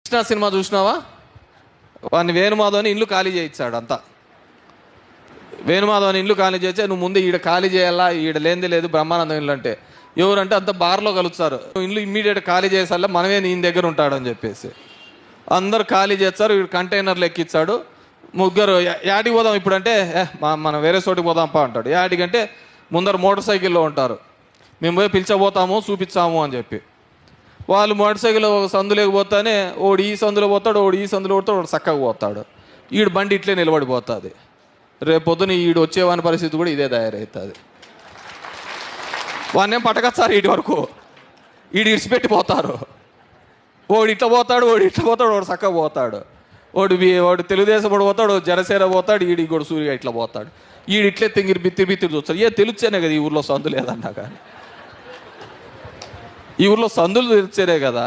Krishna cinema చూసినావా? వాడిని వేణుమాధవ్ అని ఇల్లు ఖాళీ చేయించాడు అంతా. వేణుమాధవ్ అని ఇల్లు ఖాళీ చేస్తే నువ్వు ముందు ఈడ ఖాళీ చేయాలా, ఈడ లేనిది లేదు బ్రహ్మానందం ఇల్లు అంటే. ఎవరంటే అంత బార్లో కలుస్తారు. ఇల్లు ఇమ్మీడియట్ ఖాళీ చేసాలా, మనమే నీ దగ్గర ఉంటాడని చెప్పేసి అందరు ఖాళీ చేస్తారు. వీడు కంటైనర్లు ఎక్కిచ్చాడు. ముగ్గురు యాడికి పోదాం ఇప్పుడు అంటే, మనం వేరే చోటికి పోదాంపా అంటాడు. యాడికంటే ముందర మోటార్ సైకిల్లో ఉంటారు. మేము పోయి పిలిచబోతాము చూపించాము అని చెప్పి వాళ్ళు మోటార్ సైకిల్ సందులోకి పోతానే ఓడి ఈ సందులో పోతాడు, ఓడి ఈ సందులో పోతాడు, వాడు చక్కగా పోతాడు. ఈడు బండి ఇట్లే నిలబడిపోతుంది. రేపు పొద్దున ఈడు వచ్చేవాని పరిస్థితి కూడా ఇదే తయారవుతుంది. వాడినేం పట్టకచ్చారు ఇటు వరకు, ఈడు ఇడిచిపెట్టిపోతారు. ఓడి ఇట్లా పోతాడు, ఓడి ఇట్లా పోతాడు, వాడు చక్కగా పోతాడు. వాడు తెలుగుదేశం వాడు పోతాడు, జనసేన పోతాడు, ఈడి కూడా సూర్య ఇట్లా పోతాడు. ఈడు ఇట్లే బిత్తిరి చూస్తాడు. తెలుస్తేనే కదా ఈ ఊర్లో సందు లేదన్నా. కానీ ఈ ఊర్లో సందులు తెరిచేనే కదా.